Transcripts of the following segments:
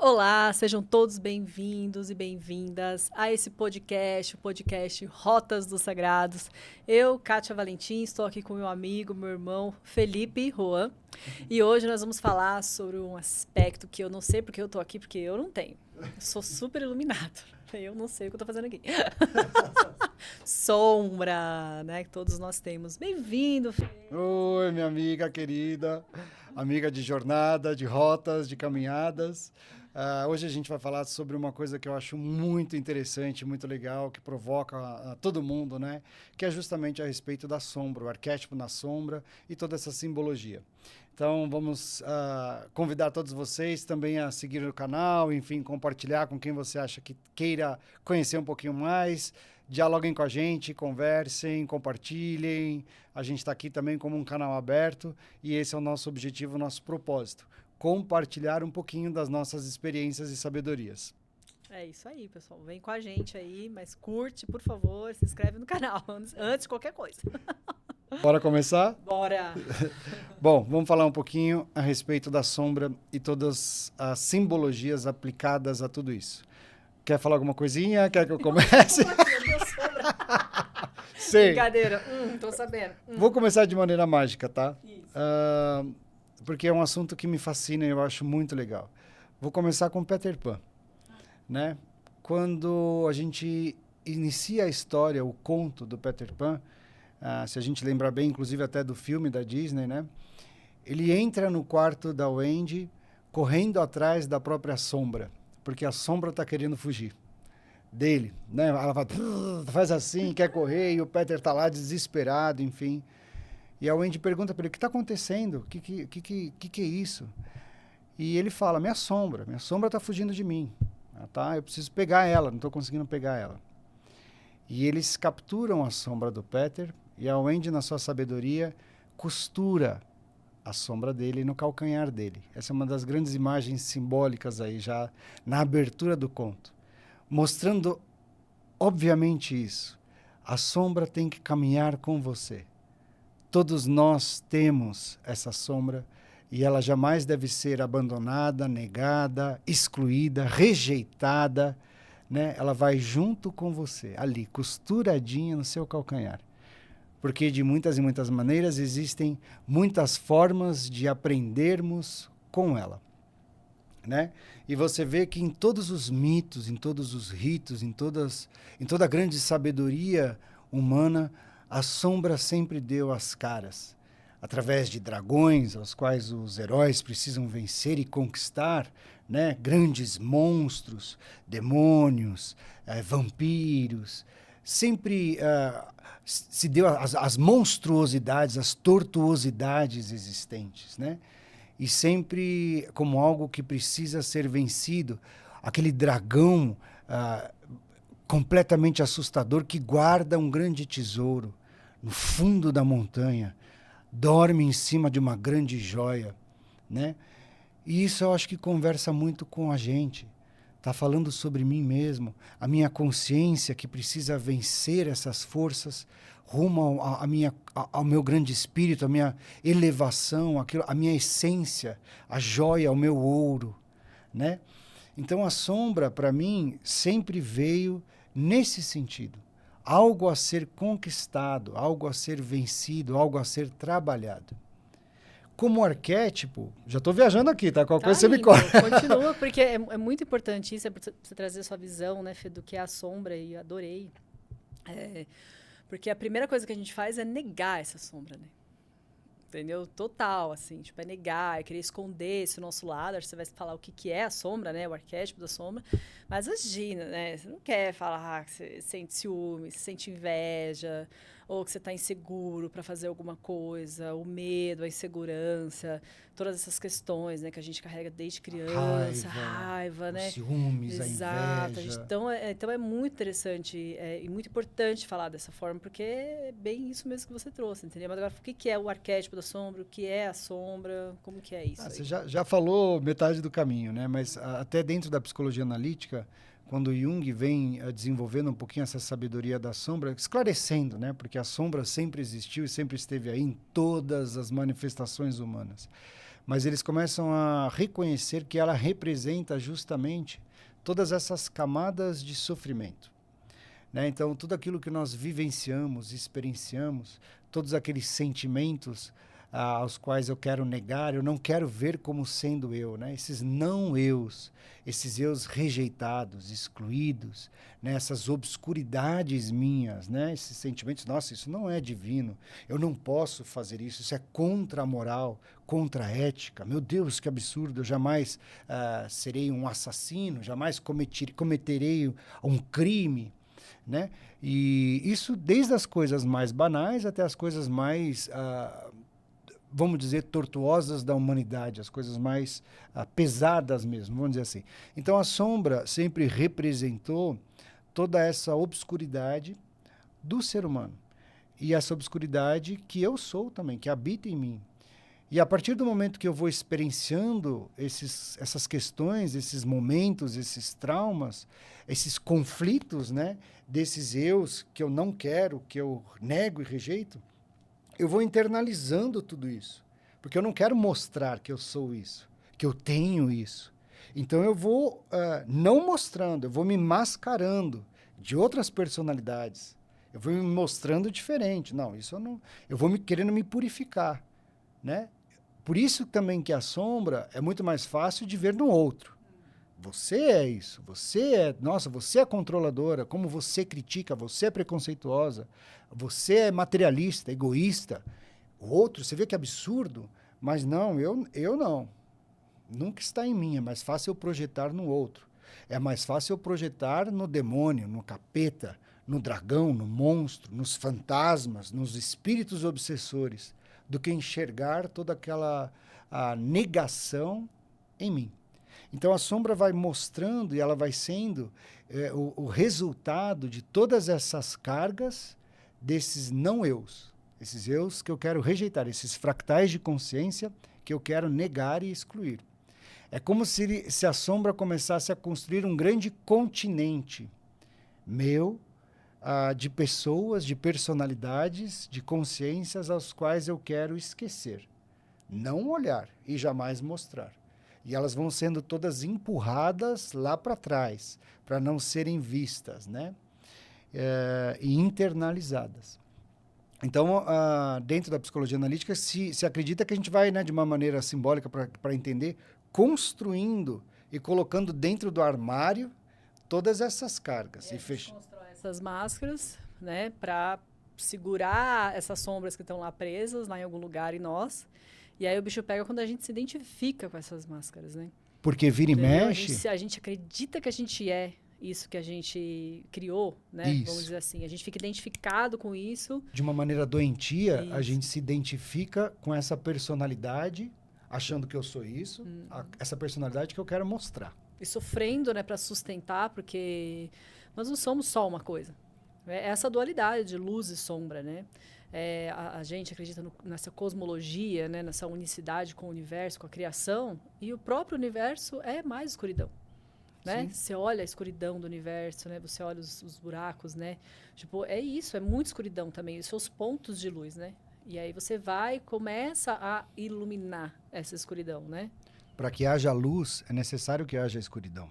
Olá, sejam todos bem-vindos e bem-vindas a esse podcast, o podcast Rotas dos Sagrados. Eu, Kátia Valentim, estou aqui com meu amigo, meu irmão Felipe Juan. E hoje nós vamos falar sobre um aspecto que eu não sei porque eu estou aqui, porque eu não tenho. Eu sou super iluminado. Eu não sei o que eu estou fazendo aqui. Sombra, né? Que todos nós temos. Bem-vindo, Fê. Oi, minha amiga querida, amiga de jornada, de rotas, de caminhadas. Hoje a gente vai falar sobre uma coisa que eu acho muito interessante, muito legal, que provoca a todo mundo, né? Que é justamente a respeito da sombra, o arquétipo na sombra e toda essa simbologia. Então, vamos convidar todos vocês também a seguir o canal, enfim, compartilhar com quem você acha que queira conhecer um pouquinho mais. Dialoguem com a gente, conversem, compartilhem. A gente está aqui também como um canal aberto e esse é o nosso objetivo, o nosso propósito. Compartilhar um pouquinho das nossas experiências e sabedorias. É isso aí, pessoal. Vem com a gente aí, mas curte, por favor, se inscreve no canal antes de qualquer coisa. Bora começar? Bora! Bom, vamos falar um pouquinho a respeito da sombra e todas as simbologias aplicadas a tudo isso. Quer falar alguma coisinha? Quer que eu comece? Sei. Brincadeira. Tô sabendo. Vou começar de maneira mágica, tá? Isso. Porque é um assunto que me fascina e eu acho muito legal. Vou começar com Peter Pan, né? Quando a gente inicia a história, o conto do Peter Pan, se a gente lembrar bem, inclusive até do filme da Disney, né? Ele entra no quarto da Wendy correndo atrás da própria sombra, porque a sombra está querendo fugir dele, né? Ela faz assim, quer correr, e o Peter tá lá desesperado, enfim. E a Wendy pergunta para ele, o que está acontecendo? O que é isso? E ele fala, minha sombra está fugindo de mim. Tá? Eu preciso pegar ela, não estou conseguindo pegar ela. E eles capturam a sombra do Peter, e a Wendy, na sua sabedoria, costura a sombra dele no calcanhar dele. Essa é uma das grandes imagens simbólicas aí, já na abertura do conto. Mostrando, obviamente, isso. A sombra tem que caminhar com você. Todos nós temos essa sombra e ela jamais deve ser abandonada, negada, excluída, rejeitada, né? Ela vai junto com você, ali, costuradinha no seu calcanhar. Porque de muitas e muitas maneiras existem muitas formas de aprendermos com ela, né? E você vê que em todos os mitos, em todos os ritos, em toda a grande sabedoria humana, a sombra sempre deu as caras. Através de dragões, aos quais os heróis precisam vencer e conquistar, né? Grandes monstros, demônios, vampiros. Sempre se deu as monstruosidades, as tortuosidades existentes, né? E sempre como algo que precisa ser vencido. Aquele dragão completamente assustador que guarda um grande tesouro no fundo da montanha, dorme em cima de uma grande joia, né? E isso eu acho que conversa muito com a gente. Está falando sobre mim mesmo, a minha consciência que precisa vencer essas forças rumo ao meu grande espírito, a minha elevação, a minha essência, a joia, o meu ouro, né? Então a sombra, para mim, sempre veio nesse sentido. Algo a ser conquistado, algo a ser vencido, algo a ser trabalhado. Como arquétipo, já estou viajando aqui, tá? Qualquer coisa você me corta. Continua, porque é muito importante isso, você trazer sua visão, né, Fê, do que é a sombra, e adorei. Porque a primeira coisa que a gente faz é negar essa sombra, né? Entendeu? Total, assim, tipo, é negar, é querer esconder esse nosso lado. Acho que você vai falar o que é a sombra, né? O arquétipo da sombra. Mas imagina, né? Você não quer falar que você sente ciúme, você sente inveja, ou que você está inseguro para fazer alguma coisa, o medo, a insegurança, todas essas questões, né? Que a gente carrega desde criança, raiva, né? Ciúmes, Exato. a inveja. Então é muito interessante e muito importante falar dessa forma, porque é bem isso mesmo que você trouxe, entendeu? Mas agora, o que é o arquétipo da sombra? O que é a sombra? Como que é isso? Você já falou metade do caminho, né? Mas até dentro da psicologia analítica, quando Jung vem desenvolvendo um pouquinho essa sabedoria da sombra, esclarecendo, né? Porque a sombra sempre existiu e sempre esteve aí em todas as manifestações humanas. mas eles começam a reconhecer que ela representa justamente todas essas camadas de sofrimento, né? Então, tudo aquilo que nós vivenciamos, experienciamos, todos aqueles sentimentos aos quais eu quero negar, eu não quero ver como sendo eu, né? Esses não eus, esses eus rejeitados, excluídos, né? Essas obscuridades minhas, né? Esses sentimentos, nossa, isso não é divino, eu não posso fazer isso, isso é contra a moral, contra a ética, meu Deus, que absurdo, eu jamais serei um assassino, jamais cometerei um crime, né? E isso desde as coisas mais banais até as coisas mais vamos dizer, tortuosas da humanidade, as coisas mais pesadas mesmo, vamos dizer assim. Então, a sombra sempre representou toda essa obscuridade do ser humano. E essa obscuridade que eu sou também, que habita em mim. E a partir do momento que eu vou experienciando essas questões, esses momentos, esses traumas, esses conflitos, né, desses eus que eu não quero, que eu nego e rejeito, eu vou internalizando tudo isso, porque eu não quero mostrar que eu sou isso, que eu tenho isso. Então eu vou não mostrando, eu vou me mascarando de outras personalidades. Eu vou me mostrando diferente. Não, isso eu não. Eu vou querendo me purificar, né? Por isso também que a sombra é muito mais fácil de ver no outro. Você é isso, você é controladora, como você critica, você é preconceituosa, você é materialista, egoísta. O outro, você vê que absurdo, mas não, eu não. Nunca está em mim, é mais fácil eu projetar no outro. É mais fácil eu projetar no demônio, no capeta, no dragão, no monstro, nos fantasmas, nos espíritos obsessores, do que enxergar toda aquela negação em mim. Então, a sombra vai mostrando e ela vai sendo o resultado de todas essas cargas desses não-eus. Esses eus que eu quero rejeitar, esses fractais de consciência que eu quero negar e excluir. É como se a sombra começasse a construir um grande continente meu, de pessoas, de personalidades, de consciências aos quais eu quero esquecer. Não olhar e jamais mostrar. E elas vão sendo todas empurradas lá para trás, para não serem vistas, né? E internalizadas. Então, dentro da psicologia analítica, se acredita que a gente vai, né, de uma maneira simbólica para entender, construindo e colocando dentro do armário todas essas cargas. E a gente constrói essas máscaras, né, para segurar essas sombras que estão lá presas, lá em algum lugar em nós. E aí o bicho pega quando a gente se identifica com essas máscaras, né? Porque vira e mexe... A gente acredita que a gente é isso que a gente criou, né? Isso. Vamos dizer assim. A gente fica identificado com isso. De uma maneira doentia, a gente se identifica com essa personalidade, achando que eu sou isso, essa personalidade que eu quero mostrar. E sofrendo, né, para sustentar, porque nós não somos só uma coisa. É essa dualidade de luz e sombra, né? A gente acredita nessa cosmologia, né, nessa unicidade com o universo, com a criação, e o próprio universo é mais escuridão, né? Você olha a escuridão do universo, né? Você olha os buracos, né? Tipo, é isso, é muito escuridão também, os seus pontos de luz, né? E aí você vai e começa a iluminar essa escuridão, né? Para que haja luz, é necessário que haja escuridão.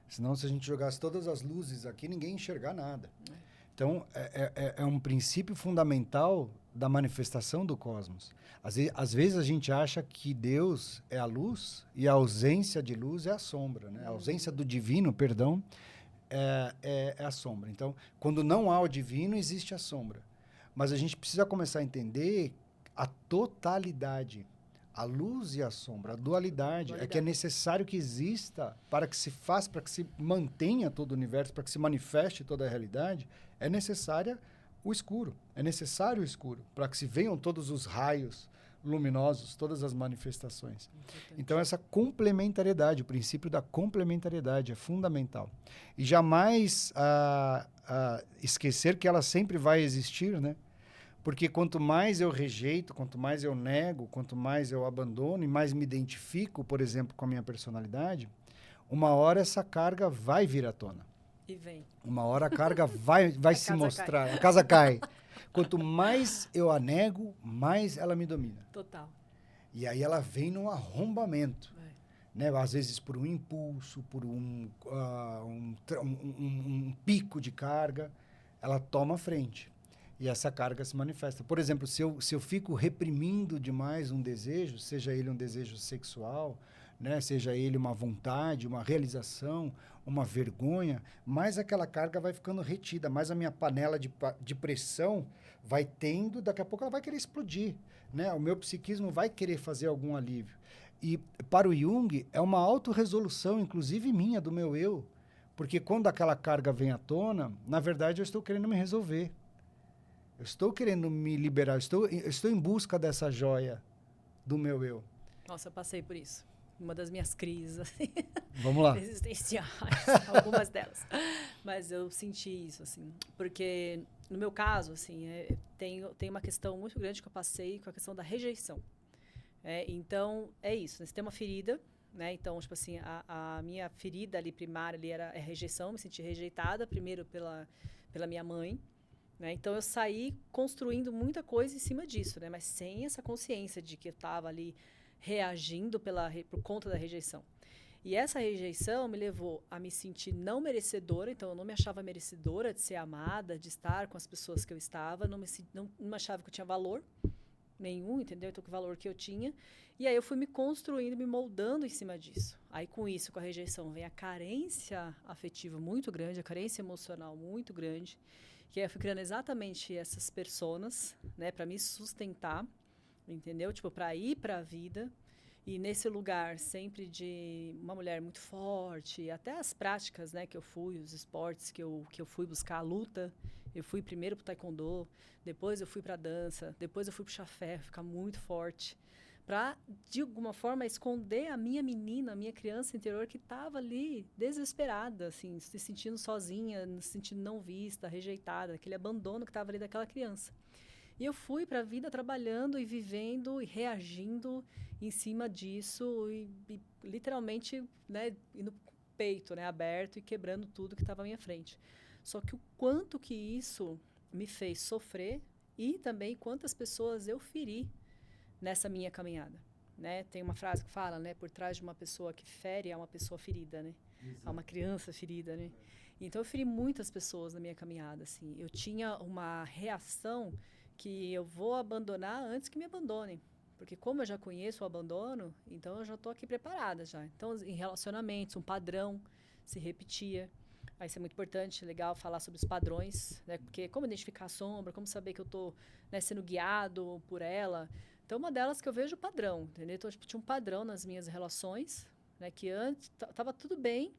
Senão, se a gente jogasse todas as luzes aqui, ninguém ia enxergar nada. Então, é um princípio fundamental da manifestação do cosmos. Às vezes a gente acha que Deus é a luz e a ausência de luz é a sombra, né? A ausência do divino, perdão, é a sombra. Então, quando não há o divino, existe a sombra. Mas a gente precisa começar a entender a totalidade, a luz e a sombra, a dualidade. É que é necessário que exista para que se faça, para que se mantenha todo o universo, para que se manifeste toda a realidade, é necessário o escuro. É necessário o escuro para que se venham todos os raios luminosos, todas as manifestações. Então, essa complementariedade, o princípio da complementariedade é fundamental. E jamais esquecer que ela sempre vai existir, né? Porque quanto mais eu rejeito, quanto mais eu nego, quanto mais eu abandono e mais me identifico, por exemplo, com a minha personalidade, uma hora essa carga vai vir à tona. E vem. Uma hora a carga vai se mostrar, a casa cai. Quanto mais eu a nego, mais ela me domina. Total. E aí ela vem num arrombamento. Né? Às vezes por um impulso, por um pico de carga, ela toma frente. E essa carga se manifesta. Por exemplo, se eu fico reprimindo demais um desejo, seja ele um desejo sexual, né? Seja ele uma vontade, uma realização, uma vergonha, mais aquela carga vai ficando retida, mais a minha panela de pressão vai tendo, daqui a pouco ela vai querer explodir. Né? O meu psiquismo vai querer fazer algum alívio. E para o Jung, é uma autorresolução, inclusive minha, do meu eu. Porque quando aquela carga vem à tona, na verdade eu estou querendo me resolver. Eu estou querendo me liberar, eu estou em busca dessa joia do meu eu. Nossa, eu passei por isso. Uma das minhas crises, assim, Vamos lá. existenciais, algumas delas. Mas eu senti isso, assim, porque no meu caso, assim, tem uma questão muito grande que eu passei com a questão da rejeição. Então, é isso, né? Você tem uma ferida, né? Então, tipo assim, a minha ferida ali primária ali era rejeição, me senti rejeitada, primeiro pela minha mãe, né? Então, eu saí construindo muita coisa em cima disso, né? Mas sem essa consciência de que eu estava ali reagindo por conta da rejeição. E essa rejeição me levou a me sentir não merecedora, então eu não me achava merecedora de ser amada, de estar com as pessoas que eu estava, não me achava que eu tinha valor nenhum, entendeu? Então, que valor que eu tinha. E aí eu fui me construindo, me moldando em cima disso. Aí, com isso, com a rejeição, vem a carência afetiva muito grande, a carência emocional muito grande, que aí eu fui criando exatamente essas personas, né, para me sustentar, entendeu? Tipo, para ir para a vida. E nesse lugar sempre de uma mulher muito forte, até as práticas, né, que eu fui, os esportes que eu fui buscar, a luta. Eu fui primeiro para o taekwondo, depois eu fui para a dança, depois eu fui para o chafé, ficar muito forte, para, de alguma forma, esconder a minha menina, a minha criança interior que estava ali desesperada, assim, se sentindo sozinha, se sentindo não vista, rejeitada, aquele abandono que estava ali daquela criança. E eu fui para a vida trabalhando e vivendo e reagindo em cima disso e literalmente, né, indo com o peito, né, aberto e quebrando tudo que estava à minha frente. Só que o quanto que isso me fez sofrer e também quantas pessoas eu feri nessa minha caminhada, né? Tem uma frase que fala, né, por trás de uma pessoa que fere há uma pessoa ferida, né? Exato. Há uma criança ferida, né? Então eu feri muitas pessoas na minha caminhada, assim. Eu tinha uma reação que eu vou abandonar antes que me abandonem. Porque como eu já conheço o abandono, então eu já estou aqui preparada já. Então, em relacionamentos, um padrão se repetia. Aí isso é muito importante, legal falar sobre os padrões, né? Porque como identificar a sombra, como saber que eu estou, né, sendo guiado por ela. Então, uma delas que eu vejo o padrão, entendeu? Então, tipo, tinha um padrão nas minhas relações, né? Que antes estava tudo bem,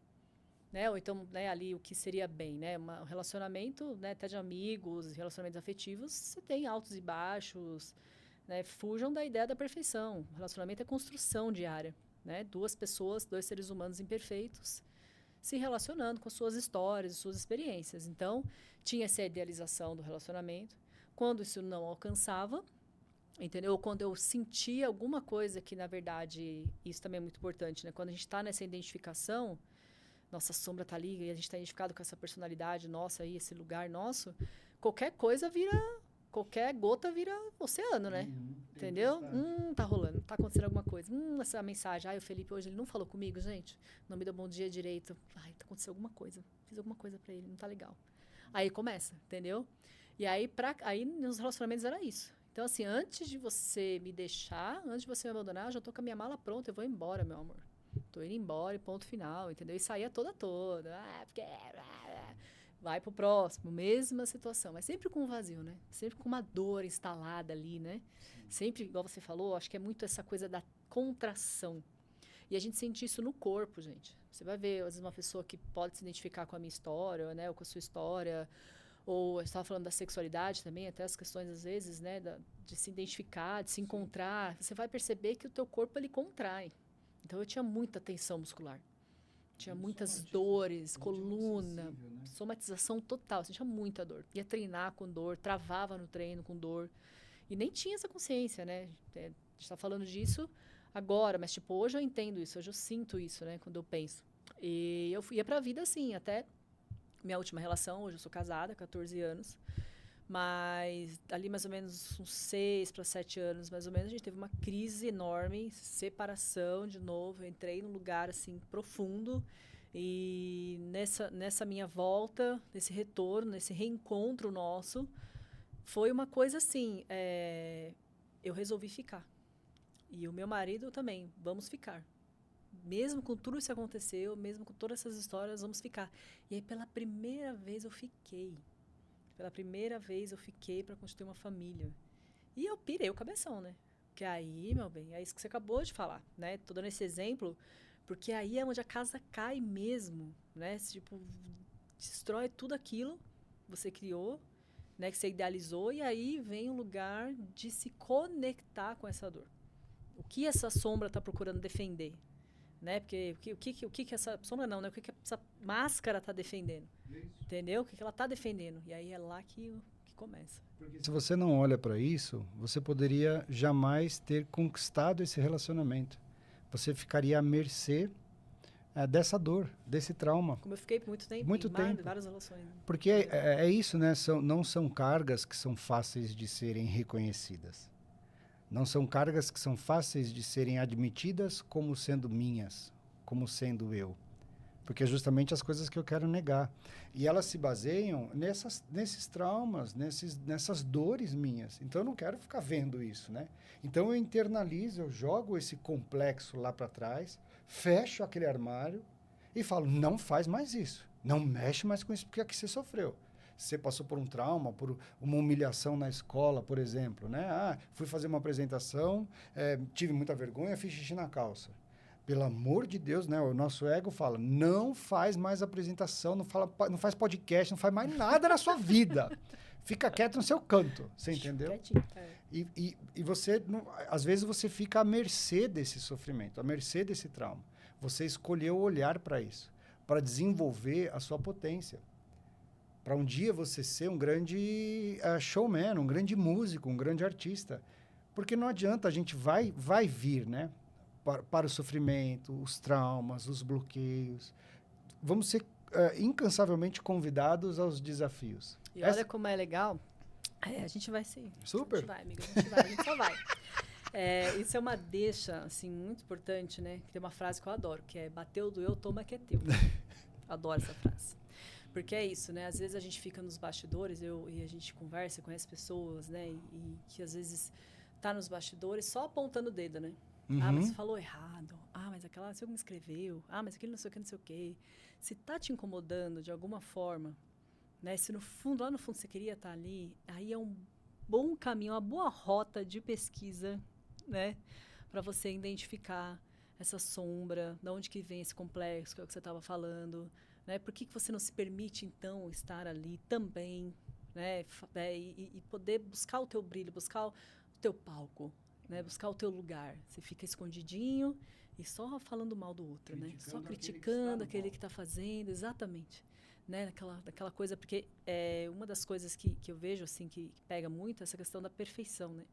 né? Ou então, né, ali o que seria bem, né? Um relacionamento, né, até de amigos, relacionamentos afetivos, você tem altos e baixos, né? Fujam da ideia da perfeição. O relacionamento é construção diária, né? Duas pessoas, dois seres humanos imperfeitos se relacionando com suas histórias, suas experiências. Então, tinha essa idealização do relacionamento. Quando isso não alcançava, entendeu? Ou quando eu sentia alguma coisa que, na verdade, isso também é muito importante, né? Quando a gente está nessa identificação, nossa sombra está ali e a gente está identificado com essa personalidade nossa aí, esse lugar nosso, qualquer coisa qualquer gota vira oceano, né? Entendeu? Tá rolando, tá acontecendo alguma coisa. Essa mensagem, o Felipe hoje ele não falou comigo, gente, não me deu bom dia direito. Tá acontecendo alguma coisa, fiz alguma coisa pra ele, não tá legal. Aí começa, entendeu? E aí, aí nos relacionamentos era isso. Então, assim, antes de você me deixar, antes de você me abandonar, eu já tô com a minha mala pronta, eu vou embora, meu amor. Tô indo embora e ponto final, entendeu? E saía toda. Porque vai pro próximo, mesma situação, mas sempre com um vazio, né? Sempre com uma dor instalada ali, né? Sempre, igual você falou, acho que é muito essa coisa da contração. E a gente sente isso no corpo, gente. Você vai ver, às vezes, uma pessoa que pode se identificar com a minha história, né? Ou com a sua história. Ou eu estava falando da sexualidade também, até as questões, às vezes, né? De se identificar, de se encontrar. Você vai perceber que o teu corpo, ele contrai. Então, eu tinha muita tensão muscular. Tinha muitas dores, coluna, né? Somatização total. Eu sentia muita dor. Ia treinar com dor, travava no treino com dor. E nem tinha essa consciência, né? A gente está falando disso agora, mas, tipo, hoje eu entendo isso. Hoje eu sinto isso, né? Quando eu penso. E eu ia pra vida assim, até minha última relação. Hoje eu sou casada, 14 anos. Mas ali mais ou menos uns 6 para 7 anos, mais ou menos, a gente teve uma crise enorme, separação de novo. Eu entrei num lugar assim profundo e nessa minha volta, nesse retorno, nesse reencontro nosso, foi uma coisa assim, eu resolvi ficar. E o meu marido também, vamos ficar. Mesmo com tudo isso que aconteceu, mesmo com todas essas histórias, vamos ficar. E aí, pela primeira vez, eu fiquei. Pela primeira vez eu fiquei para constituir uma família. E eu pirei o cabeção, né? Porque aí, meu bem, é isso que você acabou de falar, né? Tô dando esse exemplo, porque aí é onde a casa cai mesmo, né? Tipo, destrói tudo aquilo que você criou, né? Que você idealizou, e aí vem um lugar de se conectar com essa dor. O que essa sombra está procurando defender? Né? Porque o que essa sombra não, né? O que essa máscara está defendendo? Isso. Entendeu? O que ela está defendendo? E aí é lá que começa. Porque se você não olha para isso, você poderia jamais ter conquistado esse relacionamento. Você ficaria à mercê dessa dor, desse trauma. Como eu fiquei por muito tempo. Muito tempo. Várias relações. Porque é isso, né? Não são cargas que são fáceis de serem reconhecidas. Não são cargas que são fáceis de serem admitidas como sendo minhas, como sendo eu. Porque é justamente as coisas que eu quero negar. E elas se baseiam nesses traumas, nessas dores minhas. Então, eu não quero ficar vendo isso, né? Então, eu internalizo, eu jogo esse complexo lá para trás, fecho aquele armário e falo, não faz mais isso. Não mexe mais com isso, porque é que você sofreu. Você passou por um trauma, por uma humilhação na escola, por exemplo, né? Fui fazer uma apresentação, tive muita vergonha, fiz xixi na calça. Pelo amor de Deus, né? O nosso ego fala, não faz mais apresentação, não faz podcast, não faz mais nada na sua vida. Fica quieto no seu canto, você entendeu? E você, às vezes, você fica à mercê desse sofrimento, à mercê desse trauma. Você escolheu olhar para isso, para desenvolver a sua potência. Para um dia você ser um grande showman, um grande músico, um grande artista. Porque não adianta, a gente vai vir, né? Para o sofrimento, os traumas, os bloqueios. Vamos ser incansavelmente convidados aos desafios. E olha como é legal. A gente vai sim. Super. A gente vai, amiga. A gente só vai. Isso é uma deixa, assim, muito importante, né? Que tem uma frase que eu adoro, que é bateu, doeu, toma que é teu. Adoro essa frase. Porque é isso, né? Às vezes a gente fica nos bastidores e a gente conversa, conhece pessoas, né? E que às vezes tá nos bastidores só apontando o dedo, né? Uhum. Mas você falou errado. Mas aquela não sei o que me escreveu. Mas aquele não sei o que, não sei o que. Se tá te incomodando de alguma forma, né? Se no fundo, lá no fundo você queria estar ali, aí é um bom caminho, uma boa rota de pesquisa, né? Para você identificar essa sombra, de onde que vem esse complexo, que é o que você estava falando, né? Por que você não se permite, então, estar ali também, né? E poder buscar o teu brilho, buscar o teu palco, né? Buscar o teu lugar. Você fica escondidinho e só falando mal do outro, né? Só criticando aquele que está fazendo, exatamente. Né? Daquela coisa, porque uma das coisas que eu vejo, assim, que pega muito é essa questão da perfeição, né?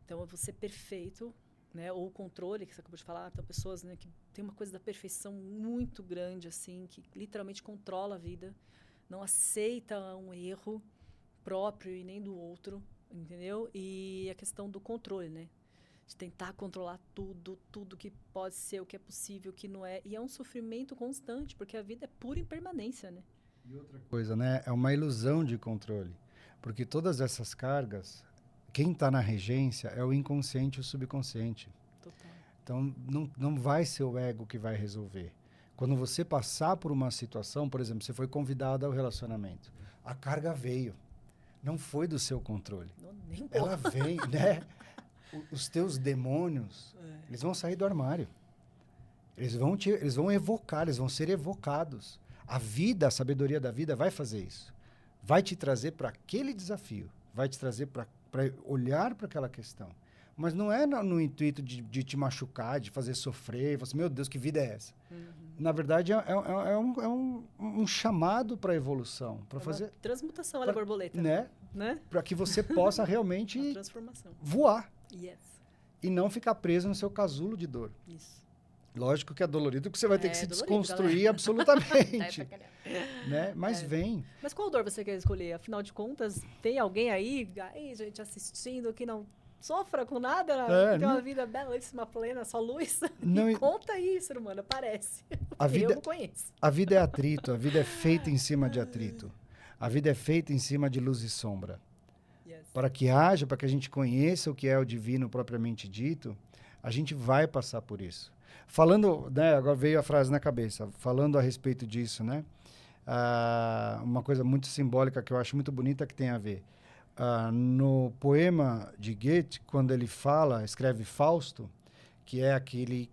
Então, eu vou ser perfeito, né? Ou o controle, que você acabou de falar. Então, pessoas, né, que tem uma coisa da perfeição muito grande, assim, que literalmente controla a vida, não aceita um erro próprio e nem do outro, entendeu? E a questão do controle, né? De tentar controlar tudo que pode ser, o que é possível, o que não é. E é um sofrimento constante, porque a vida é pura impermanência, né? E outra coisa, né? É uma ilusão de controle. Porque todas essas cargas, quem está na regência é o inconsciente e o subconsciente. Total. Então, não vai ser o ego que vai resolver. Quando você passar por uma situação, por exemplo, você foi convidado ao relacionamento. A carga veio. Não foi do seu controle. Não, nem um Ela vem, né? Os teus demônios, eles vão sair do armário. Eles vão evocar, eles vão ser evocados. A vida, a sabedoria da vida vai fazer isso. Vai te trazer para aquele desafio. Vai te trazer para olhar para aquela questão. Mas não é no intuito de te machucar, de fazer sofrer. Você, meu Deus, que vida é essa? Uhum. Na verdade, é um chamado para a evolução. Para fazer transmutação, olha a borboleta. Né? Para que você possa realmente transformação. Voar. Yes. E não ficar preso no seu casulo de dor. Isso. Lógico que é dolorido, porque você vai ter que se dolorido, desconstruir absolutamente. Né? Mas vem. Mas qual dor você quer escolher? Afinal de contas, tem alguém aí, gente, assistindo que não sofra com nada, tem uma vida belíssima, plena, só luz? Não, Me conta aí, ser humano, aparece. Eu não conheço. A vida é atrito, a vida é feita em cima de atrito. A vida é feita em cima de luz e sombra. Yes. Para que haja, para que a gente conheça o que é o divino propriamente dito, a gente vai passar por isso. Falando, né, agora veio a frase na cabeça, falando a respeito disso, né? Uma coisa muito simbólica que eu acho muito bonita que tem a ver. No poema de Goethe, quando ele escreve Fausto, que é aquele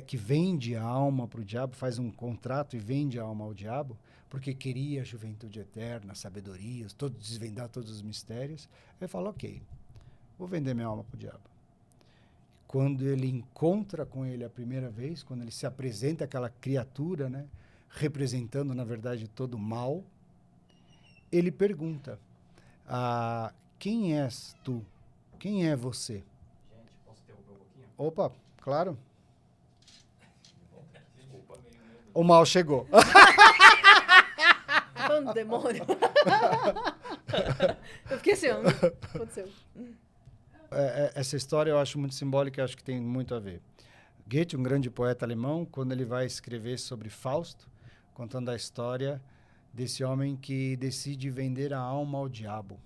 que vende a alma para o diabo, faz um contrato e vende a alma ao diabo, porque queria a juventude eterna, sabedoria, desvendar todos os mistérios. Ele fala, ok, vou vender minha alma para o diabo. Quando ele encontra com ele a primeira vez, quando ele se apresenta aquela criatura, né, representando, na verdade, todo o mal, ele pergunta, quem és tu? Quem é você? Gente, posso interromper um pouquinho? Opa, claro. Desculpa. O mal chegou. Quando demônio. Eu fiquei assim, o que aconteceu? Essa história eu acho muito simbólica e acho que tem muito a ver. Goethe, um grande poeta alemão, quando ele vai escrever sobre Fausto, contando a história desse homem que decide vender a alma ao diabo,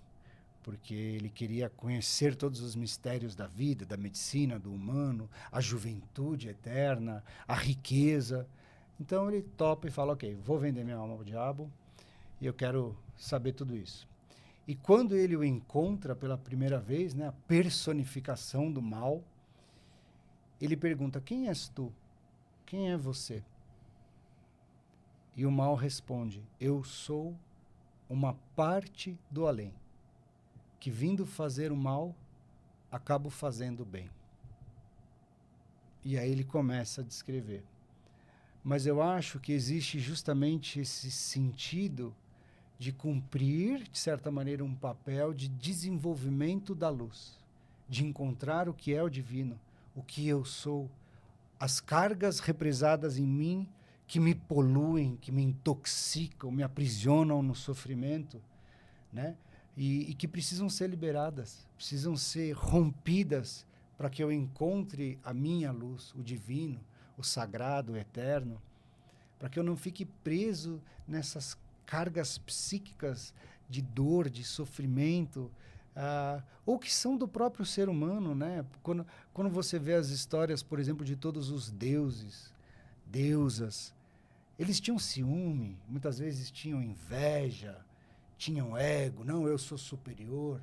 porque ele queria conhecer todos os mistérios da vida, da medicina, do humano, a juventude eterna, a riqueza. Então ele topa e fala, ok, vou vender minha alma ao diabo e eu quero saber tudo isso. E quando ele o encontra pela primeira vez, né, a personificação do mal, ele pergunta, quem és tu? Quem é você? E o mal responde, eu sou uma parte do além, que vindo fazer o mal, acabo fazendo o bem. E aí ele começa a descrever. Mas eu acho que existe justamente esse sentido de cumprir, de certa maneira, um papel de desenvolvimento da luz, de encontrar o que é o divino, o que eu sou, as cargas represadas em mim que me poluem, que me intoxicam, me aprisionam no sofrimento, né? E que precisam ser liberadas, precisam ser rompidas para que eu encontre a minha luz, o divino, o sagrado, o eterno, para que eu não fique preso nessas cargas psíquicas de dor, de sofrimento, ou que são do próprio ser humano, né? Quando você vê as histórias, por exemplo, de todos os deuses, deusas, eles tinham ciúme, muitas vezes tinham inveja, tinham ego, não, eu sou superior.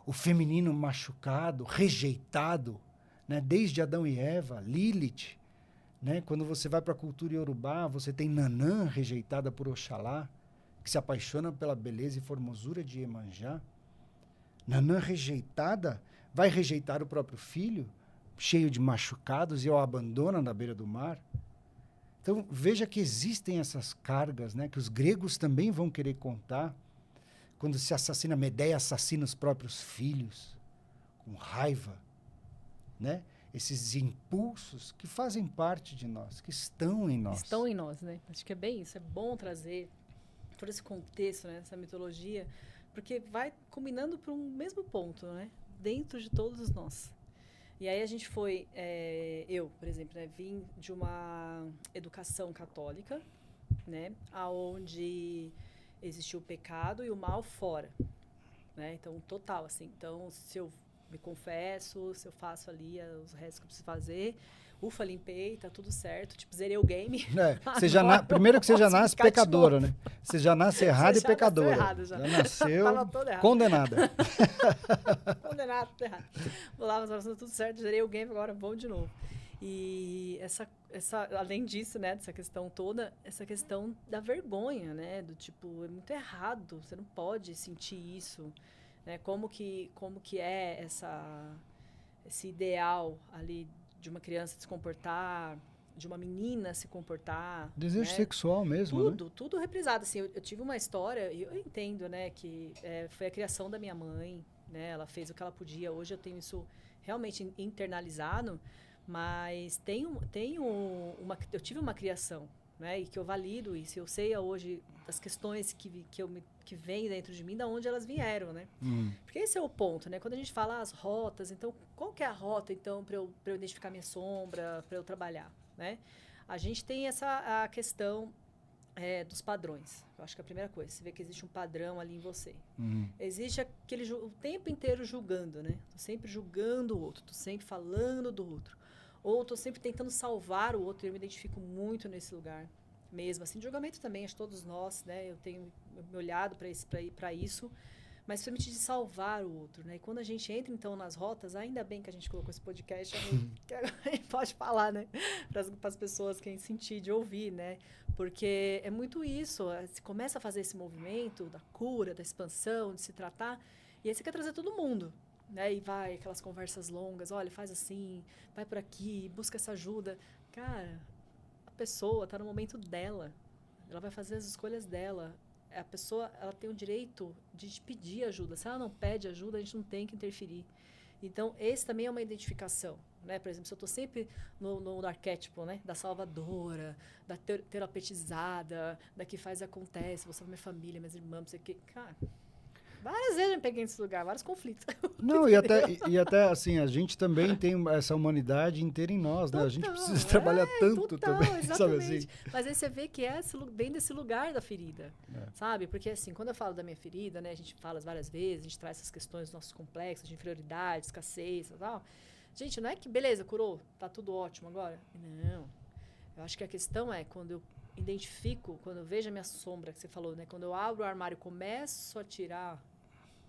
O feminino machucado, rejeitado, né? Desde Adão e Eva, Lilith, né? Quando você vai para a cultura iorubá, você tem Nanã, rejeitada por Oxalá, que se apaixona pela beleza e formosura de Iemanjá. Nanã, rejeitada, vai rejeitar o próprio filho, cheio de machucados, e o abandona na beira do mar. Então, veja que existem essas cargas, né? Que os gregos também vão querer contar. Quando se assassina, Medeia assassina os próprios filhos, com raiva, né? Esses impulsos que fazem parte de nós, que estão em nós. Estão em nós, né? Acho que é bem isso. É bom trazer todo esse contexto, né? Essa mitologia, porque vai combinando para um mesmo ponto, né? Dentro de todos nós. E aí a gente foi, eu, por exemplo, né, vim de uma educação católica, né? Aonde existiu o pecado e o mal fora, né? Então, total, assim. Então, se eu me confesso, se eu faço ali os restos que eu preciso fazer, ufa, limpei, tá tudo certo, tipo, zerei o game. Primeiro que você já nasce pecadora, né? Você já nasce errada e pecadora. Errado, já nasceu errado. condenada. Condenado, tudo errado. Vou lá, mas tudo certo, zerei o game, agora vamos de novo. E além disso, né, dessa questão toda, essa questão da vergonha, né, do tipo, é muito errado, você não pode sentir isso, né, como que é esse ideal ali de uma criança se comportar, de uma menina se comportar. Desejo né? sexual mesmo, Tudo reprisado, assim, eu tive uma história, e eu entendo, né, que foi a criação da minha mãe, né, ela fez o que ela podia, hoje eu tenho isso realmente internalizado, Mas eu tive uma criação, né? E que eu valido isso. Eu sei hoje das questões que vêm dentro de mim, da onde elas vieram, né? Porque esse é o ponto, né? Quando a gente fala as rotas, então, qual que é a rota, então, para eu identificar minha sombra, para eu trabalhar, né? A gente tem a questão dos padrões. Eu acho que é a primeira coisa, você vê que existe um padrão ali em você. Existe o tempo inteiro julgando, né? Tô sempre julgando o outro, tô sempre falando do outro. Ou tô sempre tentando salvar o outro, eu me identifico muito nesse lugar mesmo. Assim, julgamento também, acho que todos nós, né? Eu tenho me olhado para isso, mas principalmente de salvar o outro, né? E quando a gente entra, então, nas rotas, ainda bem que a gente colocou esse podcast, que agora a gente pode falar, né? Para as pessoas quem sentir, de ouvir, né? Porque é muito isso, você começa a fazer esse movimento da cura, da expansão, de se tratar, e aí você quer trazer todo mundo, né? E vai aquelas conversas longas, olha, faz assim, vai por aqui, busca essa ajuda. Cara, a pessoa está no momento dela, ela vai fazer as escolhas dela. A pessoa, ela tem o direito de te pedir ajuda. Se ela não pede ajuda, a gente não tem que interferir. Então, esse também é uma identificação, né? Por exemplo, se eu estou sempre no arquétipo, né? Da salvadora, da terapeutizada, da que faz e acontece, vou salvar minha família, minhas irmãs, não sei o quê. Cara, várias vezes eu me peguei nesse lugar, vários conflitos. Não, e até assim, a gente também tem essa humanidade inteira em nós, né? A gente precisa trabalhar tanto também, exatamente. sabe assim? Mas aí você vê que vem desse lugar da ferida, sabe? Porque assim, quando eu falo da minha ferida, né? A gente fala várias vezes, a gente traz essas questões dos nossos complexos de inferioridade, escassez e tal. Gente, não é que, beleza, curou, tá tudo ótimo agora. Não. Eu acho que a questão é quando eu identifico, quando eu vejo a minha sombra, que você falou, né? Quando eu abro o armário e começo a tirar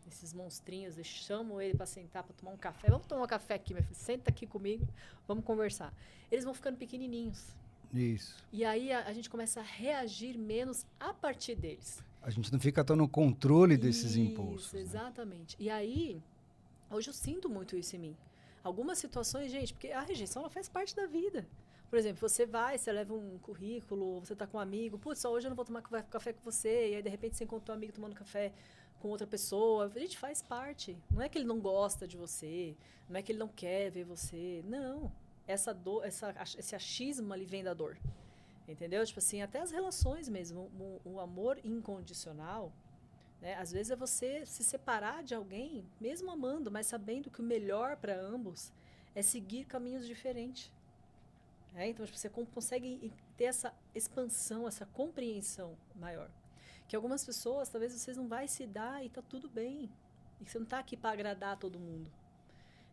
esses monstrinhos, eu chamo ele para sentar, para tomar um café. Vamos tomar um café aqui, meu filho. Senta aqui comigo, vamos conversar. Eles vão ficando pequenininhos. Isso. E aí a gente começa a reagir menos a partir deles. A gente não fica tão no controle desses impulsos. Isso, exatamente. Né? E aí, hoje eu sinto muito isso em mim. Algumas situações, gente, porque a rejeição ela faz parte da vida. Por exemplo, você leva um currículo, você está com um amigo, putz, só hoje eu não vou tomar café com você, e aí de repente você encontrou um amigo tomando café com outra pessoa. A gente faz parte. Não é que ele não gosta de você, não é que ele não quer ver você. Não. Essa dor, esse achismo ali vem da dor. Entendeu? Tipo assim, até as relações mesmo. O amor incondicional, né? Às vezes é você se separar de alguém, mesmo amando, mas sabendo que o melhor para ambos é seguir caminhos diferentes. Então, tipo, você consegue ter essa expansão, essa compreensão maior. Que algumas pessoas, talvez vocês não vai se dar e tá tudo bem. E você não tá aqui para agradar todo mundo.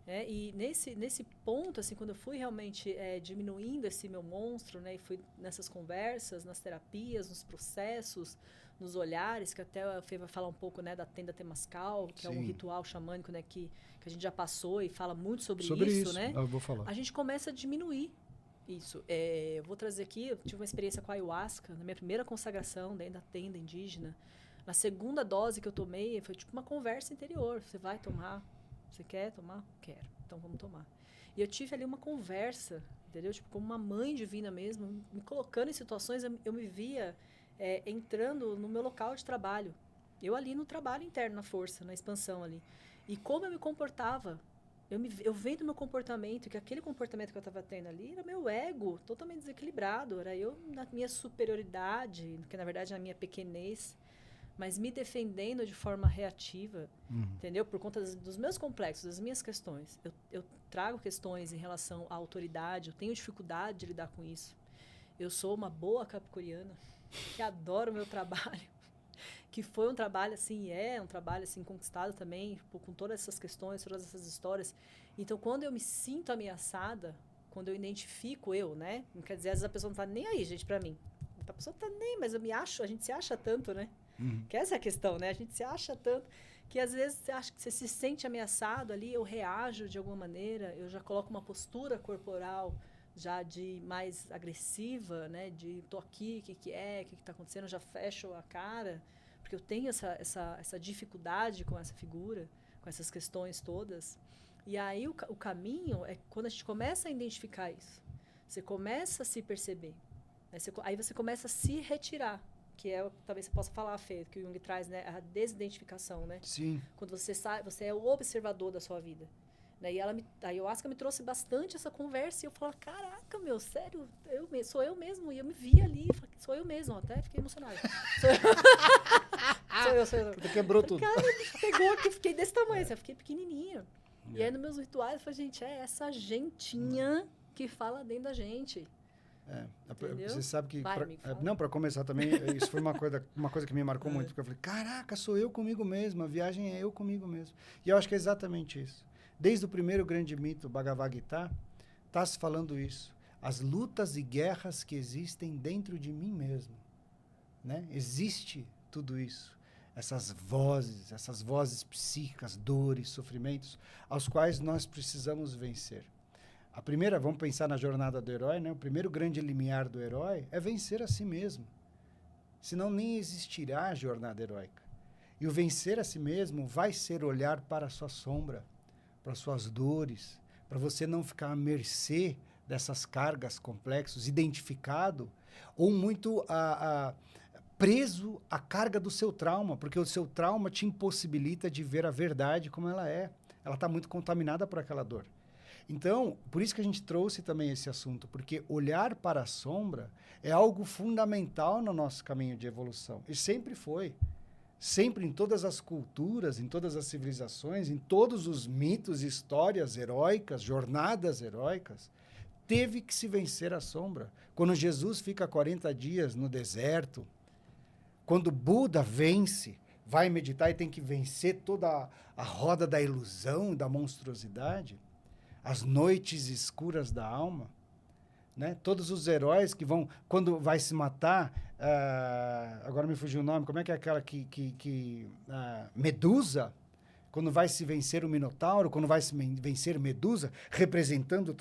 E nesse ponto, assim, quando eu fui realmente diminuindo esse meu monstro, né, e fui nessas conversas, nas terapias, nos processos, nos olhares, que até a Fê vai falar um pouco, né, da tenda Temazcal, que Sim. é um ritual xamânico, né, que a gente já passou e fala muito sobre isso, né? Eu vou falar. A gente começa a diminuir isso. Eu vou trazer aqui, eu tive uma experiência com a ayahuasca, na minha primeira consagração dentro da tenda indígena. Na segunda dose que eu tomei, foi tipo uma conversa interior. Você vai tomar? Você quer tomar? Quero. Então vamos tomar. E eu tive ali uma conversa, entendeu? Tipo, como uma mãe divina mesmo, me colocando em situações, eu me via entrando no meu local de trabalho. Eu ali no trabalho interno, na força, na expansão ali. E como eu me comportava. Eu vendo meu comportamento, que aquele comportamento que eu estava tendo ali era meu ego totalmente desequilibrado. Era eu na minha superioridade, que na verdade é na minha pequenez, mas me defendendo de forma reativa, entendeu? Por conta dos meus complexos, das minhas questões. Eu trago questões em relação à autoridade, eu tenho dificuldade de lidar com isso. Eu sou uma boa capricorniana, que adoro o meu trabalho. Que foi um trabalho, assim, um trabalho, assim, conquistado também, com todas essas questões, todas essas histórias. Então, quando eu me sinto ameaçada, quando eu identifico né? Não quer dizer, às vezes a pessoa não tá nem aí, gente, pra mim. A pessoa tá nem, mas a gente se acha tanto, né? Que essa é a questão, né? A gente se acha tanto que, às vezes, você acha que você se sente ameaçado ali, eu reajo de alguma maneira, eu já coloco uma postura corporal já de mais agressiva, né? De, tô aqui, o que tá acontecendo? Eu já fecho a cara, porque eu tenho essa dificuldade com essa figura, com essas questões todas. E aí o caminho é quando a gente começa a identificar isso. Você começa a se perceber. Aí você começa a se retirar, que talvez você possa falar, Fê, que o Jung traz, né? A desidentificação, né? Sim. Quando você é o observador da sua vida. Né? E a ayahuasca me trouxe bastante essa conversa. E eu falava, caraca, meu, sério, sou eu mesmo. E eu me vi ali, falei, sou eu mesmo. Até fiquei emocionada. Sou eu. Tu quebrou tudo. Cara, pegou aqui, fiquei desse tamanho, assim, eu fiquei pequenininha. E aí, nos meus rituais, eu falei, gente, é essa gentinha que fala dentro da gente. Entendeu? Você sabe que... Não, para começar também, isso foi uma coisa que me marcou muito, porque eu falei, caraca, sou eu comigo mesmo, a viagem é eu comigo mesmo. E eu acho que é exatamente isso. Desde o primeiro grande mito, Bhagavad Gita, está se falando isso. As lutas e guerras que existem dentro de mim mesmo. Né? Existe tudo isso. Essas vozes psíquicas, dores, sofrimentos, aos quais nós precisamos vencer. A primeira, vamos pensar na jornada do herói, né? O primeiro grande limiar do herói é vencer a si mesmo. Senão nem existirá a jornada heróica. E o vencer a si mesmo vai ser olhar para a sua sombra, para as suas dores, para você não ficar à mercê dessas cargas complexas, identificado ou muito preso à carga do seu trauma, porque o seu trauma te impossibilita de ver a verdade como ela é. Ela está muito contaminada por aquela dor. Então, por isso que a gente trouxe também esse assunto, porque olhar para a sombra é algo fundamental no nosso caminho de evolução. E sempre foi. Sempre em todas as culturas, em todas as civilizações, em todos os mitos, histórias heróicas, jornadas heróicas, teve que se vencer a sombra. Quando Jesus fica 40 dias no deserto, quando Buda vence, vai meditar e tem que vencer toda a roda da ilusão, da monstruosidade, as noites escuras da alma, né? Todos os heróis que vão, quando vai se matar, agora me fugiu o nome, como é que é aquela Medusa, quando vai se vencer o Minotauro, quando vai se vencer Medusa, representando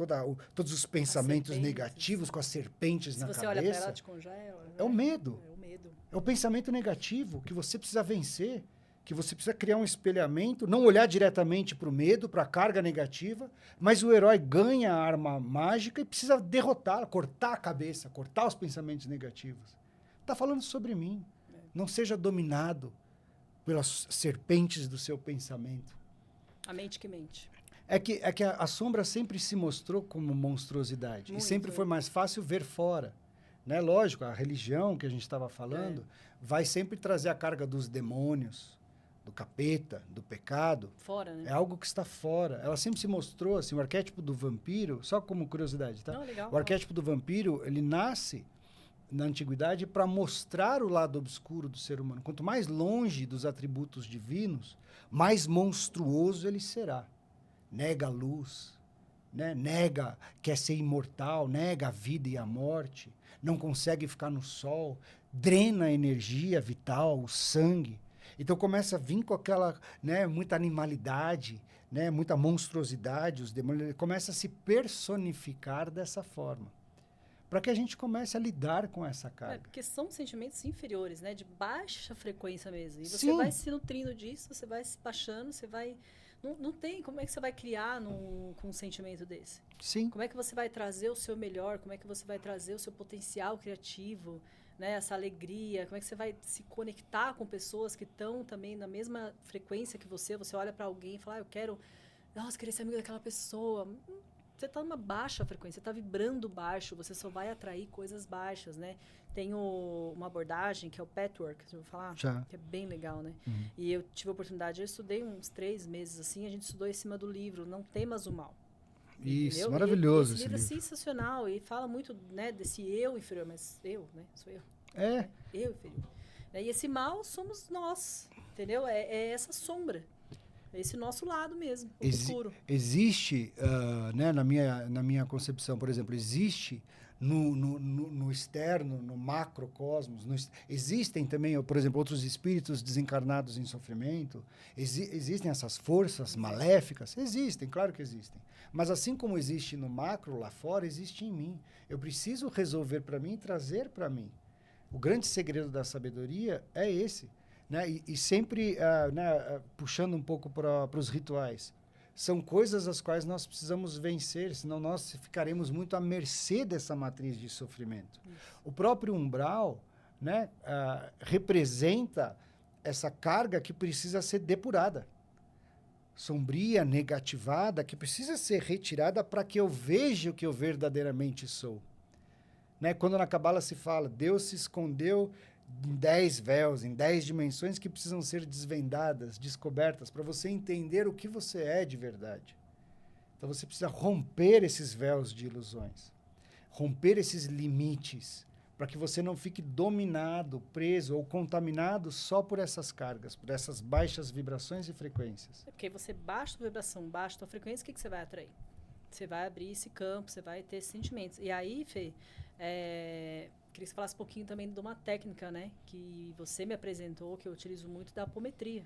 todos os pensamentos negativos com as serpentes na cabeça. Se você olha para ela, te congela. É o medo. É o medo. É o pensamento negativo que você precisa vencer, que você precisa criar um espelhamento, não olhar diretamente para o medo, para a carga negativa, mas o herói ganha a arma mágica e precisa derrotá-la, cortar a cabeça, cortar os pensamentos negativos. Está falando sobre mim. Não seja dominado pelas serpentes do seu pensamento. A mente que mente. É que a sombra sempre se mostrou como monstruosidade. Muito. E sempre foi mais fácil ver fora. Né? Lógico, a religião que a gente estava falando vai sempre trazer a carga dos demônios, do capeta, do pecado. Fora, né? É algo que está fora. Ela sempre se mostrou, assim, o arquétipo do vampiro, só como curiosidade, tá? Não, legal, o arquétipo do vampiro, ele nasce na antiguidade para mostrar o lado obscuro do ser humano. Quanto mais longe dos atributos divinos, mais monstruoso ele será. Nega a luz, né? Nega, quer ser imortal, nega a vida e a morte, não consegue ficar no sol, drena a energia vital, o sangue. Então começa a vir com aquela, né, muita animalidade, né, muita monstruosidade, os demônios começam a se personificar dessa forma. Para que a gente comece a lidar com essa carga. Porque são sentimentos inferiores, né, de baixa frequência mesmo. E você Sim. vai se nutrindo disso, você vai se baixando, você vai... Não tem, como é que você vai criar com um sentimento desse? Sim. Como é que você vai trazer o seu melhor? Como é que você vai trazer o seu potencial criativo? Né, essa alegria, como é que você vai se conectar com pessoas que estão também na mesma frequência que você olha para alguém e fala, eu quero ser amigo daquela pessoa. Você está numa baixa frequência, você está vibrando baixo, você só vai atrair coisas baixas, né? Tem uma abordagem que é o Pathwork, você ouviu falar? Já. Que é bem legal, né? Uhum. E eu tive a oportunidade, eu estudei uns 3 meses, assim, a gente estudou em cima do livro Não Temas o Mal. Isso, entendeu? maravilhoso esse livro. É sensacional e fala muito, né, desse eu inferior, mas eu, né, sou eu. É. Eu inferior. E esse mal somos nós, entendeu? É essa sombra, é esse nosso lado mesmo, obscuro. Existe, né, na minha concepção, por exemplo, existe no externo, no macrocosmos, existem também, por exemplo, outros espíritos desencarnados em sofrimento, existem essas forças maléficas, existem, claro que existem. Mas assim como existe no macro lá fora, existe em mim. Eu preciso resolver para mim e trazer para mim. O grande segredo da sabedoria é esse, né? E sempre puxando um pouco para os rituais. São coisas as quais nós precisamos vencer, senão nós ficaremos muito à mercê dessa matriz de sofrimento. Isso. O próprio umbral, né, representa essa carga que precisa ser depurada. sombria, negativada, que precisa ser retirada para que eu veja o que eu verdadeiramente sou. Né? Quando na Cabala se fala, Deus se escondeu em 10 véus, em 10 dimensões que precisam ser desvendadas, descobertas, para você entender o que você é de verdade. Então você precisa romper esses véus de ilusões, romper esses limites, para que você não fique dominado, preso ou contaminado só por essas cargas, por essas baixas vibrações e frequências. É porque você baixa a vibração, baixa a frequência, o que você vai atrair? Você vai abrir esse campo, você vai ter esses sentimentos. E aí, Fê, queria que você falasse um pouquinho também de uma técnica, né? Que você me apresentou, que eu utilizo muito, da apometria.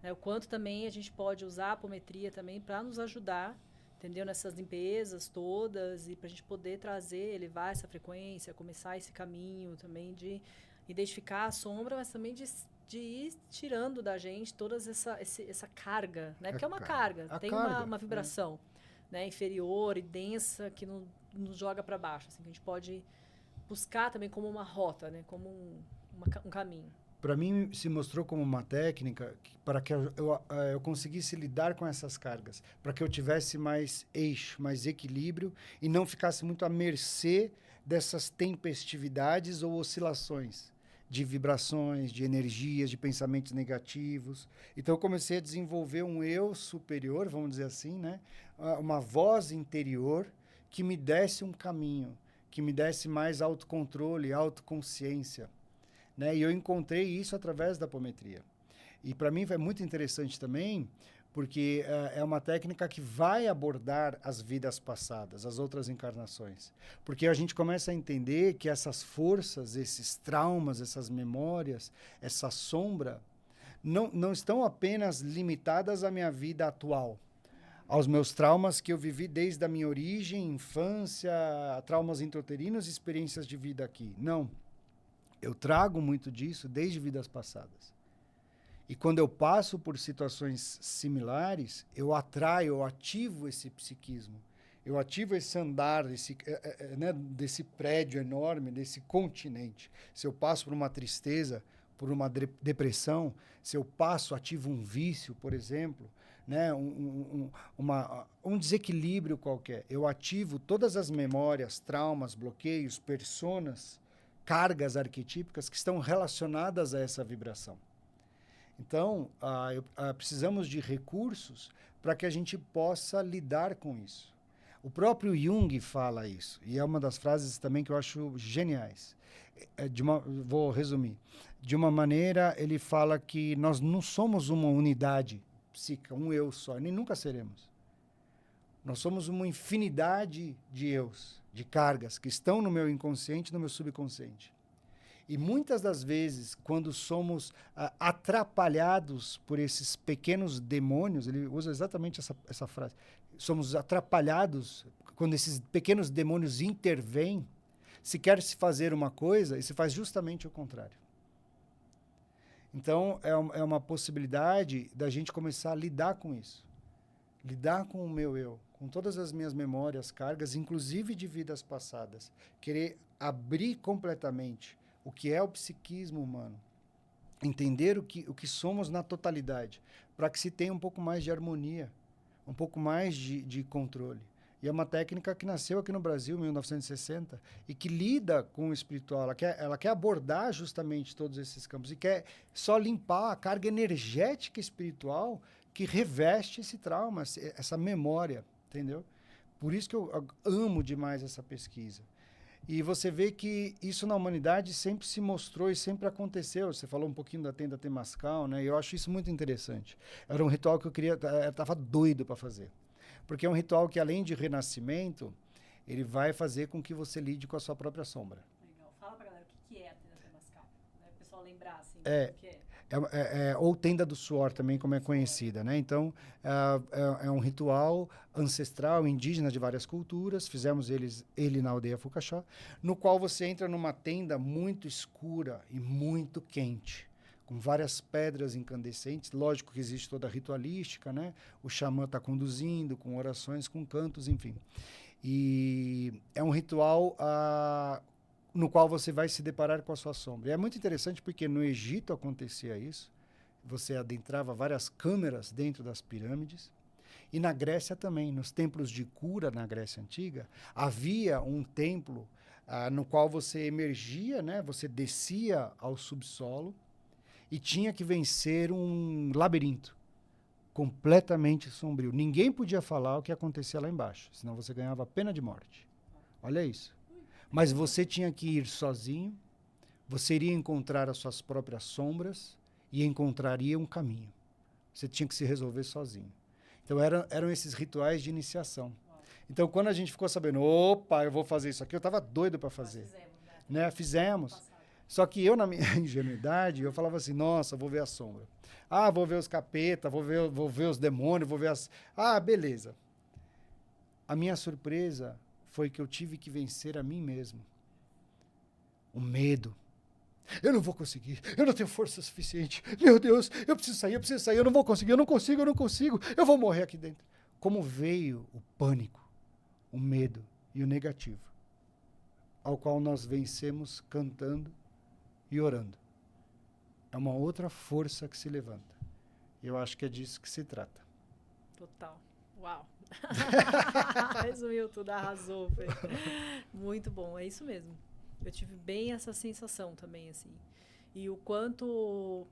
O quanto também a gente pode usar a apometria também para nos ajudar, entendeu? Nessas limpezas todas, e para a gente poder trazer, elevar essa frequência, começar esse caminho também de identificar a sombra, mas também de ir tirando da gente toda essa carga, né? Porque é uma carga, tem uma vibração, né? Inferior e densa que nos joga para baixo, assim, que a gente pode buscar também como uma rota, né? Como um caminho. Para mim, se mostrou como uma técnica para que eu conseguisse lidar com essas cargas, para que eu tivesse mais eixo, mais equilíbrio e não ficasse muito à mercê dessas tempestividades ou oscilações de vibrações, de energias, de pensamentos negativos. Então, eu comecei a desenvolver um eu superior, vamos dizer assim, né? Uma voz interior que me desse um caminho, que me desse mais autocontrole, autoconsciência. Né? E eu encontrei isso através da apometria. E para mim foi muito interessante também, porque é uma técnica que vai abordar as vidas passadas, as outras encarnações. Porque a gente começa a entender que essas forças, esses traumas, essas memórias, essa sombra, não estão apenas limitadas à minha vida atual, aos meus traumas que eu vivi desde a minha origem, infância, traumas intrauterinos e experiências de vida aqui. Não. Eu trago muito disso desde vidas passadas. E quando eu passo por situações similares, eu atraio, eu ativo esse psiquismo. Eu ativo esse andar desse prédio enorme, desse continente. Se eu passo por uma tristeza, por uma depressão, se eu passo, ativo um vício, por exemplo, né, um desequilíbrio qualquer, eu ativo todas as memórias, traumas, bloqueios, personas, cargas arquetípicas que estão relacionadas a essa vibração. Então, precisamos de recursos para que a gente possa lidar com isso. O próprio Jung fala isso, e é uma das frases também que eu acho geniais. Vou resumir. De uma maneira, ele fala que nós não somos uma unidade psíquica, um eu só, nem nunca seremos. Nós somos uma infinidade de eus, de cargas, que estão no meu inconsciente e no meu subconsciente. E muitas das vezes, quando somos atrapalhados por esses pequenos demônios, ele usa exatamente essa frase, somos atrapalhados quando esses pequenos demônios intervêm, se quer se fazer uma coisa e se faz justamente o contrário. Então, é uma possibilidade da gente começar a lidar com isso. Lidar com o meu eu, com todas as minhas memórias, cargas, inclusive de vidas passadas. Querer abrir completamente o que é o psiquismo humano. Entender o que somos na totalidade, para que se tenha um pouco mais de harmonia, um pouco mais de controle. E é uma técnica que nasceu aqui no Brasil, em 1960, e que lida com o espiritual. Ela quer abordar justamente todos esses campos e quer só limpar a carga energética espiritual que reveste esse trauma, essa memória, entendeu? Por isso que eu amo demais essa pesquisa. E você vê que isso na humanidade sempre se mostrou e sempre aconteceu. Você falou um pouquinho da tenda Temascal, né? E eu acho isso muito interessante. Era um ritual que eu estava doido para fazer. Porque é um ritual que, além de renascimento, ele vai fazer com que você lide com a sua própria sombra. Legal. Fala pra galera o que é a tenda Temascal. Né? O pessoal lembrar, assim, o que é. Ou tenda do suor também, como é conhecida, né? Então, é um ritual ancestral, indígena de várias culturas. Fizemos ele na aldeia Fucaxá, no qual você entra numa tenda muito escura e muito quente, com várias pedras incandescentes. Lógico que existe toda a ritualística, né? O xamã está conduzindo, com orações, com cantos, enfim. E é um ritual no qual você vai se deparar com a sua sombra. E é muito interessante porque no Egito acontecia isso. você adentrava várias câmeras dentro das pirâmides. E na Grécia também, nos templos de cura na Grécia Antiga, havia um templo no qual você emergia, né? Você descia ao subsolo e tinha que vencer um labirinto completamente sombrio. Ninguém podia falar o que acontecia lá embaixo, senão você ganhava pena de morte. Olha isso. Mas você tinha que ir sozinho, você iria encontrar as suas próprias sombras e encontraria um caminho. Você tinha que se resolver sozinho. Então eram esses rituais de iniciação. Então quando a gente ficou sabendo, opa, eu vou fazer isso aqui, eu estava doido para fazer. Nós fizemos, né? Fizemos. Só que eu, na minha ingenuidade, eu falava assim, nossa, vou ver a sombra. Ah, vou ver os capetas, vou ver os demônios, vou ver as... Ah, beleza. A minha surpresa foi que eu tive que vencer a mim mesmo. O medo. Eu não vou conseguir, eu não tenho força suficiente. Meu Deus, eu preciso sair, eu não vou conseguir, eu não consigo, eu vou morrer aqui dentro. Como veio o pânico, o medo e o negativo, ao qual nós vencemos cantando e orando. É uma outra força que se levanta. Eu acho que é disso que se trata. Total. Uau. Resumiu tudo, arrasou, Fê. Muito bom, é isso mesmo. Eu tive bem essa sensação também, assim. E o quanto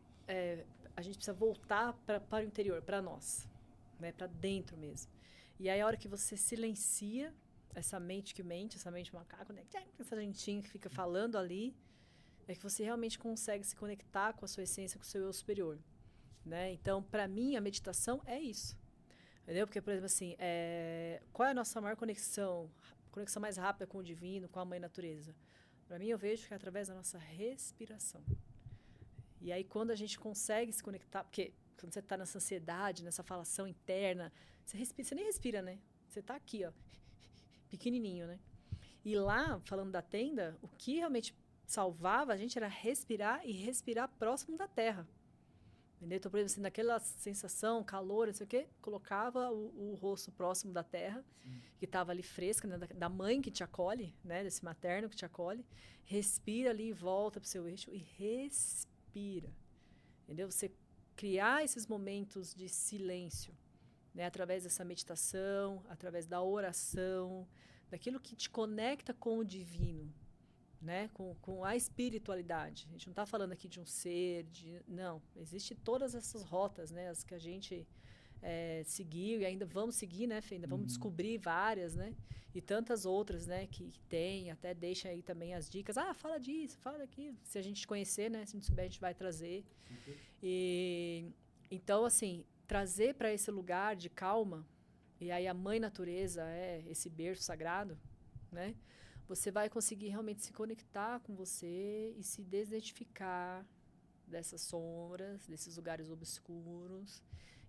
a gente precisa voltar para o interior, para nós, né? Para dentro mesmo. E aí a hora que você silencia essa mente que mente, essa mente macaco, né? Essa gentinha que fica falando ali, é que você realmente consegue se conectar com a sua essência, com o seu eu superior, né? Então, para mim, a meditação é isso. Entendeu? Porque, por exemplo, assim, qual é a nossa maior conexão? Conexão mais rápida com o divino, com a mãe natureza? Para mim, eu vejo que é através da nossa respiração. E aí, quando a gente consegue se conectar, porque quando você está nessa ansiedade, nessa falação interna, você nem respira, né? Você está aqui, ó, pequenininho, né? E lá, falando da tenda, o que realmente salvava a gente era respirar e respirar próximo da terra. Entendeu? Então, por exemplo, assim, naquela sensação, calor, não sei o quê, colocava o rosto próximo da terra, que estava ali fresca, né, da mãe que te acolhe, né, desse materno que te acolhe. Respira ali e volta para o seu eixo e respira. Entendeu? Você criar esses momentos de silêncio, né, através dessa meditação, através da oração, daquilo que te conecta com o divino, né, com a espiritualidade. A gente não está falando aqui de um ser, não. Existem todas essas rotas, né, as que a gente seguiu e ainda vamos seguir, né, Fê? Ainda vamos descobrir várias, né, e tantas outras, né, que tem, até deixa aí também as dicas. Ah, fala disso, fala daquilo. Se a gente conhecer, né, se a gente souber, a gente vai trazer. E então, assim, trazer para esse lugar de calma, e aí a mãe natureza é esse berço sagrado, né? Você vai conseguir realmente se conectar com você e se desidentificar dessas sombras, desses lugares obscuros.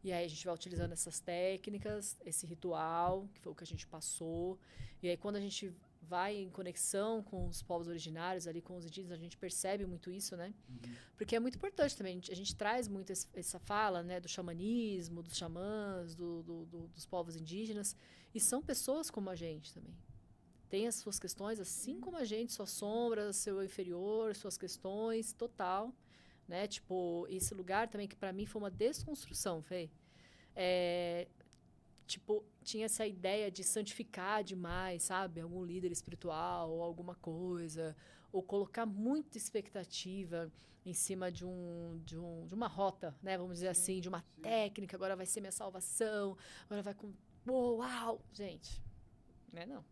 E aí a gente vai utilizando essas técnicas, esse ritual, que foi o que a gente passou. E aí quando a gente vai em conexão com os povos originários, ali com os indígenas, a gente percebe muito isso, né? Porque é muito importante também. A gente traz muito essa fala, né, do xamanismo, dos xamãs, dos povos indígenas. E são pessoas como a gente também. Tem as suas questões, assim como a gente, suas sombras, seu inferior, suas questões, total, né? Tipo, esse lugar também que para mim foi uma desconstrução, Fê. Tipo, tinha essa ideia de santificar demais, sabe? Algum líder espiritual ou alguma coisa, ou colocar muita expectativa em cima de uma rota, né? Vamos dizer assim, de uma técnica, agora vai ser minha salvação, agora vai com... Uau! Gente, não é não.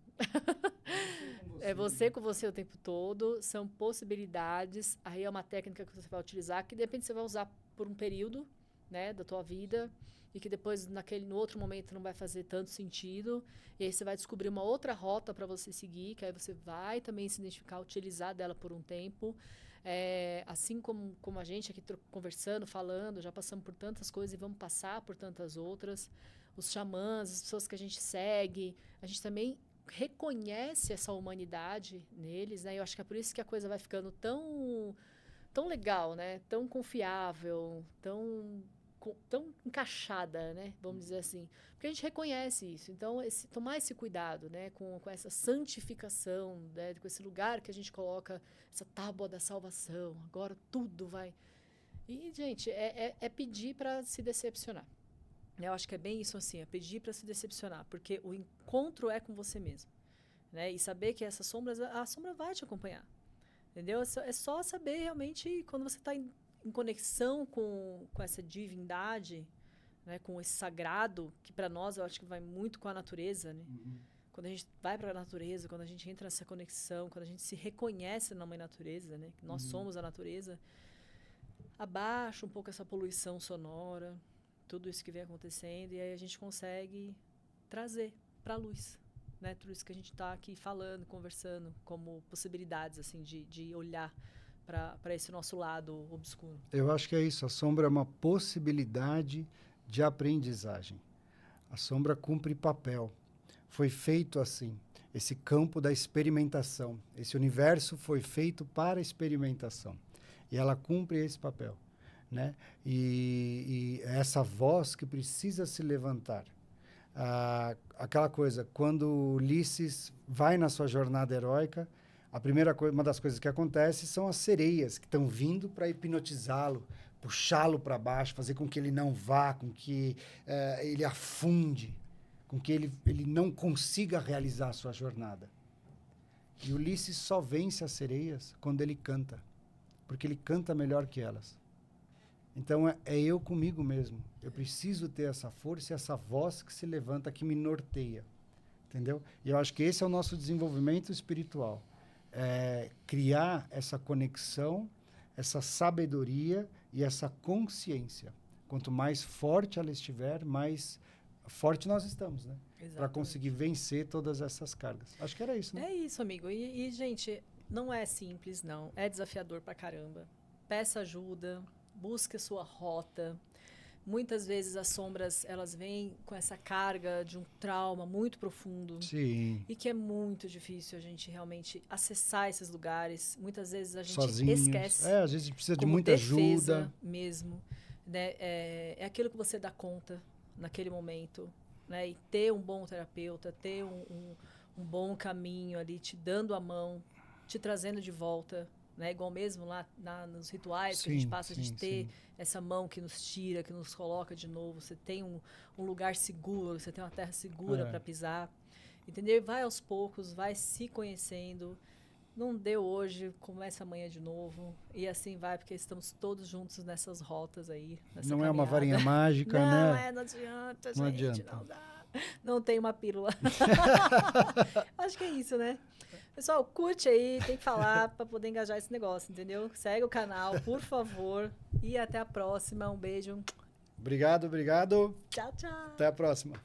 É você com você o tempo todo, são possibilidades, aí é uma técnica que você vai utilizar, que de repente você vai usar por um período, né, da tua vida, e que depois no outro momento não vai fazer tanto sentido, e aí você vai descobrir uma outra rota para você seguir, que aí você vai também se identificar, utilizar dela por um tempo, assim como a gente aqui conversando, falando, já passamos por tantas coisas e vamos passar por tantas outras, os xamãs, as pessoas que a gente segue, a gente também reconhece essa humanidade neles, né? Eu acho que é por isso que a coisa vai ficando tão legal, né? Tão confiável, tão encaixada, né? Vamos dizer assim. Porque a gente reconhece isso. Então, tomar esse cuidado, né? Com essa santificação, né? Com esse lugar que a gente coloca, essa tábua da salvação. Agora tudo vai... E, gente, é pedir para se decepcionar. Eu acho que é bem isso assim, é pedir para se decepcionar, porque o encontro é com você mesmo, né? E saber que essas sombras, a sombra vai te acompanhar, entendeu? É só saber realmente quando você está em conexão com essa divindade, né? Com esse sagrado, que para nós eu acho que vai muito com a natureza, né? Quando a gente vai para a natureza, quando a gente entra nessa conexão, quando a gente se reconhece na mãe natureza, né? Que nós somos a natureza, abaixa um pouco essa poluição sonora, tudo isso que vem acontecendo, e aí a gente consegue trazer para a luz, né? Tudo isso que a gente está aqui falando, conversando, como possibilidades assim de olhar para esse nosso lado obscuro. Eu acho que é isso. A sombra é uma possibilidade de aprendizagem. A sombra cumpre papel. Foi feito assim. Esse campo da experimentação. Esse universo foi feito para experimentação. E ela cumpre esse papel, né? E essa voz que precisa se levantar. Aquela coisa, quando Ulisses vai na sua jornada heróica, uma das coisas que acontece são as sereias que estão vindo para hipnotizá-lo, puxá-lo para baixo, fazer com que ele não vá, com que ele afunde, com que ele não consiga realizar a sua jornada. E Ulisses só vence as sereias quando ele canta, porque ele canta melhor que elas. Então é eu comigo mesmo. Eu preciso ter essa força e essa voz que se levanta, que me norteia. Entendeu? E eu acho que esse é o nosso desenvolvimento espiritual. Criar essa conexão, essa sabedoria e essa consciência. Quanto mais forte ela estiver, mais forte nós estamos, né? Para conseguir vencer todas essas cargas. Acho que era isso, né? É isso, amigo. E, gente, não é simples, não. É desafiador pra caramba. Peça ajuda, busque a sua rota. Muitas vezes as sombras, elas vêm com essa carga de um trauma muito profundo. Sim. E que é muito difícil a gente realmente acessar esses lugares. Muitas vezes a gente Sozinhos. esquece. Às vezes precisa de como muita defesa ajuda. mesmo. Né? É aquilo que você dá conta naquele momento. Né? E ter um bom terapeuta, ter um bom caminho ali, te dando a mão, te trazendo de volta. Né? Igual mesmo lá nos rituais que a gente passa, a gente ter essa mão que nos tira, que nos coloca de novo. Você tem um lugar seguro, você tem uma terra segura para pisar. Entendeu? Vai aos poucos, vai se conhecendo. Não deu hoje, começa amanhã de novo. E assim vai, porque estamos todos juntos nessas rotas aí. Nessa Não caminhada. É uma varinha mágica, não, né? Não adianta, Não gente. adianta. Não dá. Não tem uma pílula. Acho que é isso, né? Pessoal, curte aí, tem que falar para poder engajar esse negócio, entendeu? Segue o canal, por favor. E até a próxima. Um beijo. Obrigado. Tchau, tchau. Até a próxima.